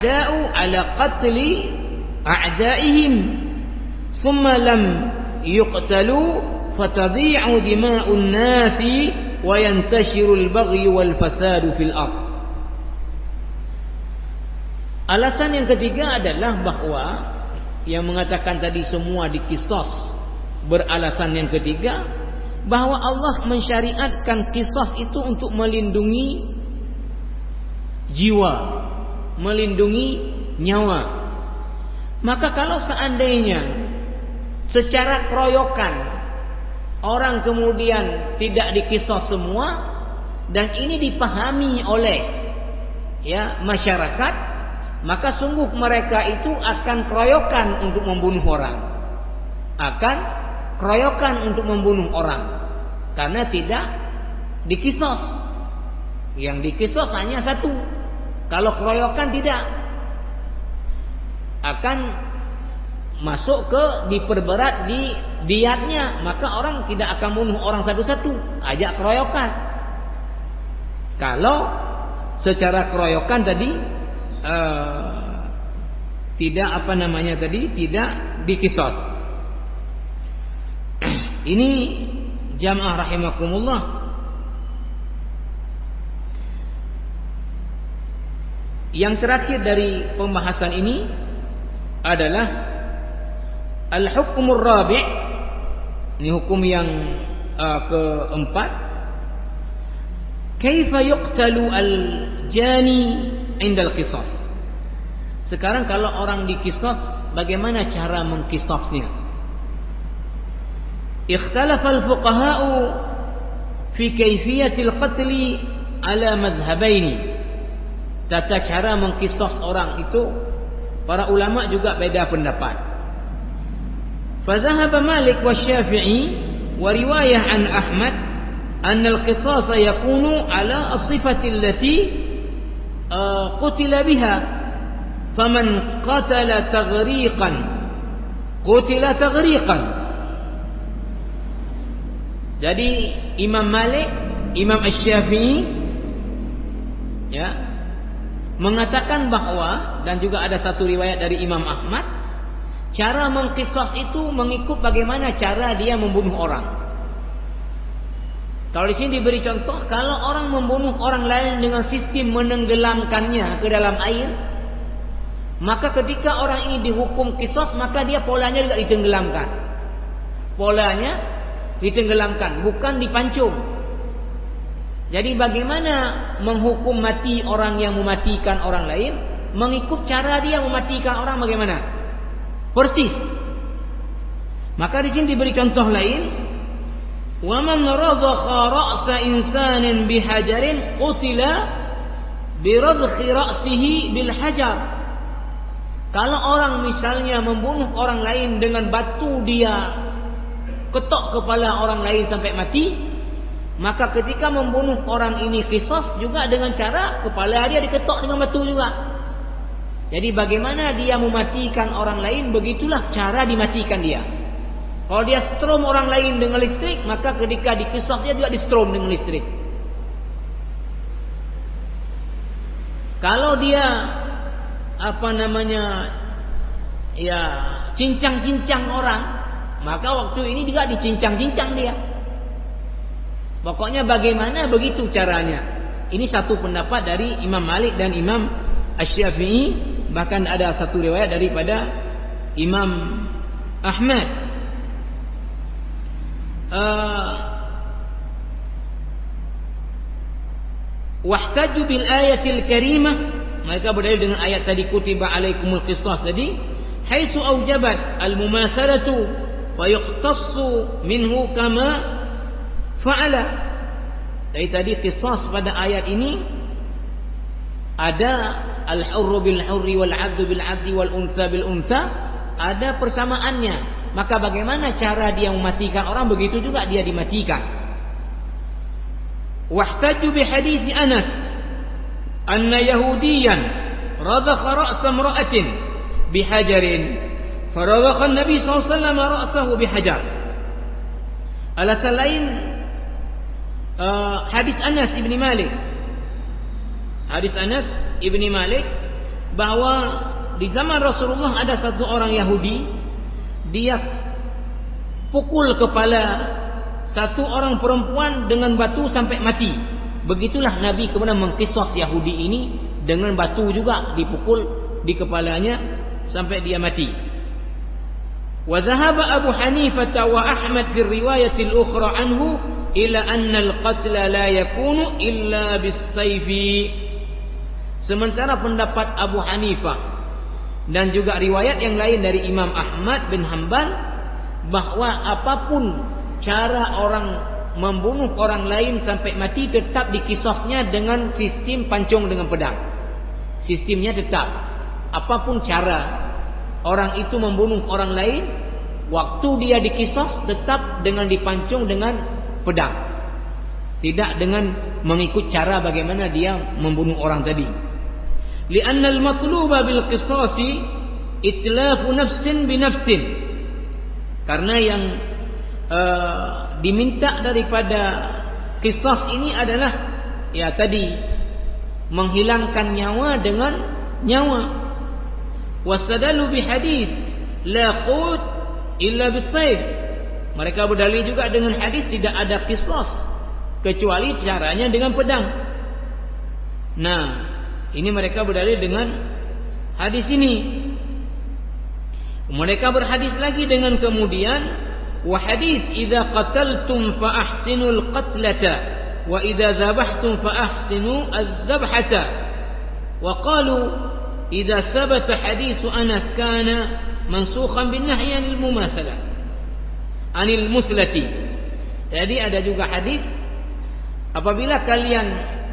da'u ala qatli a'da'ihim thumma lam yuqtalu fatadhi'u dima'un nasi wa yantashirul baghyu wal fasadu fil ardh. Alasan yang ketiga adalah bahawa yang mengatakan tadi semua dikisos, beralasan yang ketiga bahawa Allah mensyariatkan kisah itu untuk melindungi jiwa, melindungi nyawa. Maka kalau seandainya secara keroyokan orang kemudian tidak dikisos semua dan ini dipahami oleh masyarakat, maka sungguh mereka itu akan keroyokan untuk membunuh orang, akan keroyokan untuk membunuh orang karena tidak dikisos. Yang dikisos hanya satu. Kalau keroyokan tidak, akan masuk ke diperberat di diatnya, maka orang tidak akan bunuh orang satu-satu, ajak keroyokan. Kalau secara keroyokan tadi tidak tidak dikisos. Ini jamaah rahimakumullah. Yang terakhir dari pembahasan ini adalah al-hukmur rabi'. Ini hukum yang keempat. Kaifa yuqtalu al-jani 'inda al-qisas. Sekarang kalau orang dikisos, bagaimana cara mengkisasnya? Ikhtalafa al-fuqaha'u fi kayfiyatil qatli ala madhhabaini. Tata cara mengkisas orang itu para ulama juga beda pendapat. Fadhahaba Malik wa Syafi'i wa riwayah an Ahmad anna al-qisas yakunu ala as-sifati allati qutila biha. Faman qatala taghriqan qutila taghriqan. Jadi Imam Malik, Imam Asy-Syafi'i mengatakan bahawa, dan juga ada satu riwayat dari Imam Ahmad, cara mengqisas itu mengikut bagaimana cara dia membunuh orang. Kalau di sini diberi contoh, kalau orang membunuh orang lain dengan sistem menenggelamkannya ke dalam air, maka ketika orang ini dihukum qisas, maka dia polanya juga ditenggelamkan. Polanya ditenggelamkan, bukan dipancung. Jadi bagaimana menghukum mati orang yang mematikan orang lain? Mengikut cara dia mematikan orang bagaimana? Persis. Maka di sini diberi contoh lain. Wa man radakha ra'sa insanin bihajarin qutila biradkhi ra'sihi bil hajar. Kalau orang misalnya membunuh orang lain dengan batu, dia ketok kepala orang lain sampai mati, maka ketika membunuh orang ini qisas juga dengan cara kepala dia diketok dengan batu juga. Jadi bagaimana dia mematikan orang lain, begitulah cara dimatikan dia. Kalau dia strom orang lain dengan listrik, maka ketika diqisas dia juga di strom dengan listrik. Kalau dia cincang-cincang orang, maka waktu ini juga dicincang-cincang dia. Pokoknya bagaimana begitu caranya. Ini satu pendapat dari Imam Malik dan Imam Asy-Syafi'i. Bahkan ada satu riwayat daripada Imam Ahmad. Wahtaju bil ayatil karimah. Mereka berdalil dengan ayat tadi, kutiba alaikumul qisas tadi, haitsu aujabat al-mumathalatu wa yuqtassu minhu kama fa'ala. Dari tadi qisas pada ayat ini ada al-hurru bil hurri wal 'abdu bil 'abdi wal untha bil untha, ada persamaannya. Maka bagaimana cara dia mematikan orang, begitu juga dia dimatikan. Wahtaju bi hadits Anas anna yahudiyan radakha ra'sa imra'atin bihajarin faradakha an-nabi sallallahu alaihi wasallam ra'sahu bihajar. Alasan lain hadis Anas ibni Malik. Hadis Anas ibni Malik bahwa di zaman Rasulullah ada satu orang Yahudi, dia pukul kepala satu orang perempuan dengan batu sampai mati. Begitulah Nabi kemudian mengkisos Yahudi ini dengan batu juga, dipukul di kepalanya sampai dia mati. Wa dhahaba Abu Hanifah wa Ahmad fi riwayat al-ukhra anhu ila anna al-qatl la yakunu illa bis-sayfi. Sementara pendapat Abu Hanifah dan juga riwayat yang lain dari Imam Ahmad bin Hanbal bahwa apapun cara orang membunuh orang lain sampai mati tetap dikisosnya dengan sistem pancung dengan pedang. Sistemnya tetap, apapun cara orang itu membunuh orang lain, waktu dia dikisos tetap dengan dipancung dengan pedang, tidak dengan mengikut cara bagaimana dia membunuh orang tadi. Lianna al-matluba bil qisasi itlafu nafsin bi nafsin, karena yang diminta daripada qisas ini adalah ya tadi menghilangkan nyawa dengan nyawa. Wasadalu bi hadis la qut illa bisayf. Mereka berdalil juga dengan hadis tidak ada qisas kecuali caranya dengan pedang. Nah, ini mereka berdalil dengan hadis ini. Mereka berhadis lagi dengan kemudian wa hadis idza qataltum fa ahsinul qatlata wa idza dhabhtum fa ahsinu adh-dhabhata. Wa qalu idza sabata hadis Anas kana mansukhan bin nahy anil mumathalah anil muthlati. Jadi ada juga hadis apabila kalian,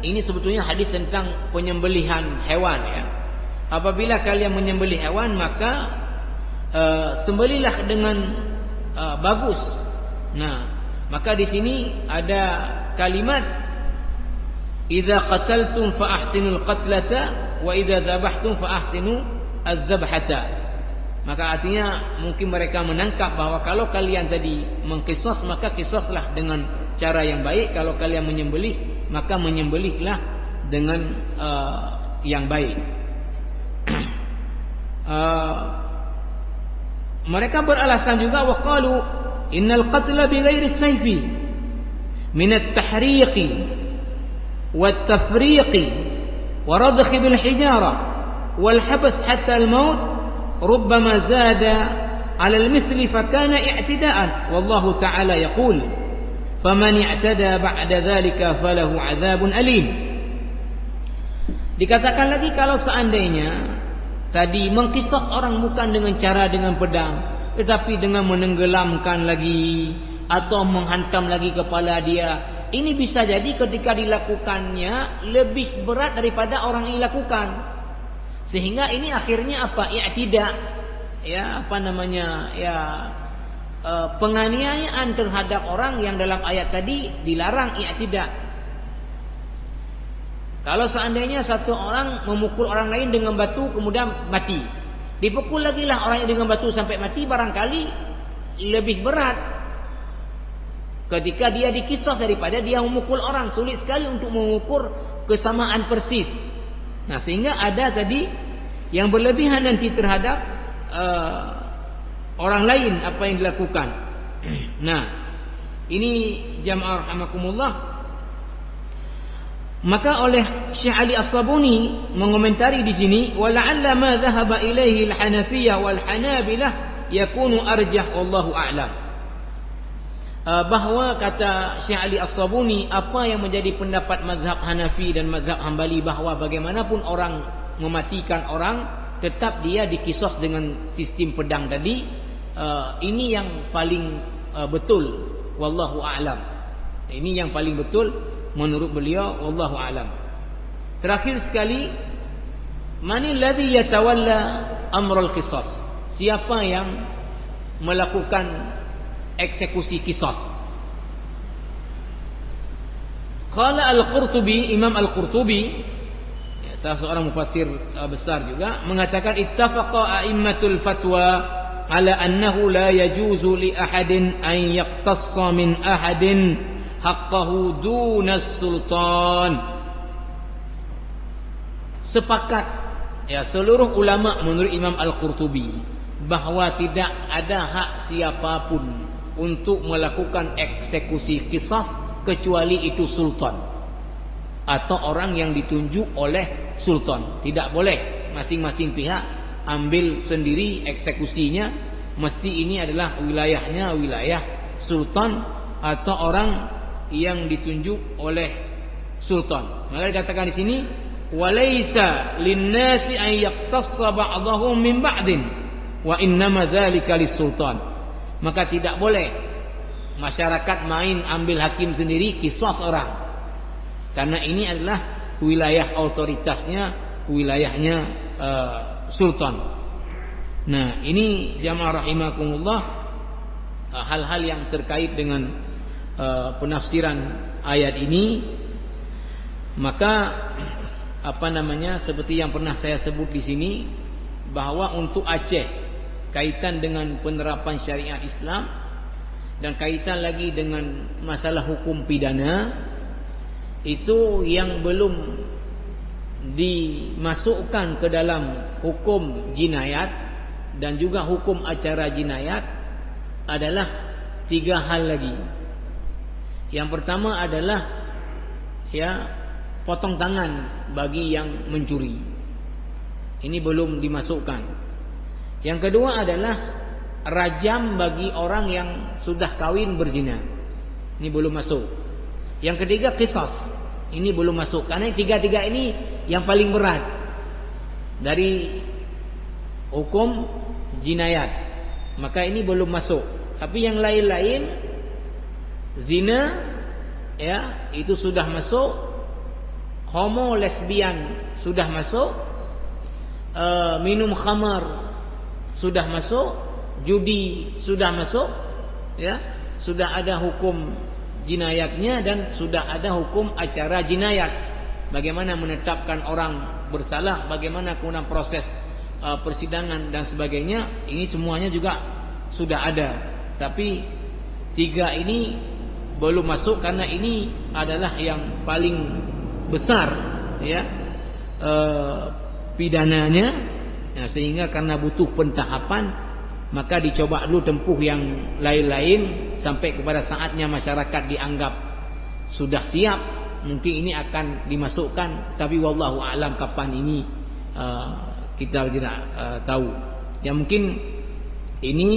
ini sebetulnya hadis tentang penyembelihan hewan ya. Apabila kalian menyembelih hewan maka sembelilah dengan bagus. Nah, maka di sini ada kalimat idza qataltum fa ahsinul qatlata wa idza dhabhtum fa ahsinu adz-dhabhata. Maka artinya mungkin mereka menangkap bahwa kalau kalian tadi mengqisas maka qisaslah dengan cara yang baik, kalau kalian menyembelih maka menyembelihlah dengan yang baik. Mereka beralasan juga waqalu innal qatla bighairi sayfi min at-tahriqi wat-tafriqi wa radkhi bil hijara wal habs hatta al-maut rubbama zada 'ala al-mithli fa kana i'tida'an wallahu ta'ala yaqul faman i'tada ba'da dhalika falahu 'adzabun alim. Dikatakan lagi kalau seandainya tadi mengqisas orang bukan dengan cara dengan pedang, tetapi dengan menenggelamkan lagi atau menghantam lagi kepala dia. Ini bisa jadi ketika dilakukannya lebih berat daripada orang yang dilakukan. Sehingga ini akhirnya apa? I'tida. Ya, apa namanya? Ya, penganiayaan terhadap orang yang dalam ayat tadi dilarang i'tida. Kalau seandainya satu orang memukul orang lain dengan batu kemudian mati, dipukul lagi lah orang dengan batu sampai mati, barangkali lebih berat ketika dia dikisah daripada dia memukul orang. Sulit sekali untuk mengukur kesamaan persis. Nah, sehingga ada tadi yang berlebihan nanti terhadap orang lain apa yang dilakukan. Nah, ini jamaah rahimakumullah. Maka oleh Syekh Ali As-Sabuni mengomentari di sini wala'alla ma dhahaba ilaihi al-Hanafiyah wal Hanabilah yakunu arjah wallahu a'lam. Bahwa kata Syekh Ali As-Sabuni apa yang menjadi pendapat mazhab Hanafi dan mazhab Hambali bahwa bagaimanapun orang mematikan orang tetap dia dikisas dengan sistem pedang tadi, ini yang paling betul wallahu a'lam. Ini yang paling betul menurut beliau wallahu alam. Terakhir sekali, manil ladzi yatawalla amrul qisas? Siapa yang melakukan eksekusi qisas? Qala Al-Qurtubi, Imam Al-Qurtubi, salah seorang mufassir besar juga, mengatakan ittafaqa a'immatul fatwa ala annahu la yajuzu li ahadin an yaqtassa min ahadin haqqahu dunas sultan. Sepakat ya seluruh ulama menurut Imam Al-Qurtubi bahwa tidak ada hak siapapun untuk melakukan eksekusi qisas kecuali itu sultan atau orang yang ditunjuk oleh sultan. Tidak boleh masing-masing pihak ambil sendiri eksekusinya, mesti ini adalah wilayahnya wilayah sultan atau orang yang ditunjuk oleh sultan. Maka dikatakan di sini walaisa linnasi an yaqtassa ba'dahum min ba'din wa innama dzalika lis-sultan. Maka tidak boleh masyarakat main ambil hakim sendiri qisas orang, karena ini adalah wilayah otoritasnya, wilayahnya sultan. Nah, ini jamaah rahimakumullah, hal-hal yang terkait dengan penafsiran ayat ini. Maka seperti yang pernah saya sebut di sini, bahwa untuk Aceh kaitan dengan penerapan syariat Islam dan kaitan lagi dengan masalah hukum pidana, itu yang belum dimasukkan ke dalam hukum jinayat dan juga hukum acara jinayat adalah 3 hal lagi. Yang pertama adalah potong tangan bagi yang mencuri. Ini belum dimasukkan. Yang kedua adalah rajam bagi orang yang sudah kawin berzina. Ini belum masuk. Yang ketiga qisas. Ini belum masuk. Karena 3 ini yang paling berat dari hukum jinayat. Maka ini belum masuk. Tapi yang lain-lain, zina itu sudah masuk, homo lesbian sudah masuk, minum khamar sudah masuk, judi sudah masuk, sudah ada hukum jinayatnya dan sudah ada hukum acara jinayat. Bagaimana menetapkan orang bersalah, bagaimana kemudian proses persidangan dan sebagainya, ini semuanya juga sudah ada. Tapi 3 ini belum masuk karena ini adalah yang paling besar pidananya. Sehingga karena butuh pentahapan, maka dicoba dulu tempuh yang lain-lain sampai kepada saatnya masyarakat dianggap sudah siap, mungkin ini akan dimasukkan. Tapi wallahu a'lam kapan ini kita tidak tahu. Ya mungkin ini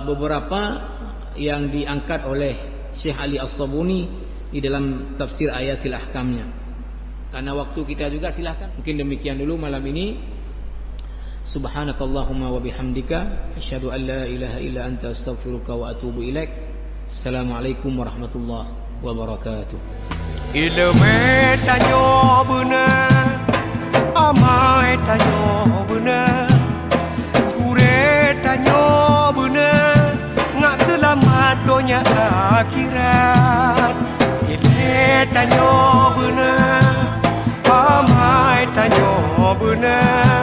beberapa yang diangkat oleh Syekh Ali As-Sabuni di dalam tafsir ayatil ahkamnya. Karena waktu kita juga, silakan. Mungkin demikian dulu malam ini. Subhanakallahumma wa bihamdika asyhadu an la ilaha illa anta astaghfiruka wa atubu ilaik. Assalamualaikum warahmatullahi wabarakatuh. Ilmu tanyo benar, amai tanyo benar, kure tanyo benar, ngak selamat dunia akhirat. Ilmu tanyo benar, amai tanyo benar.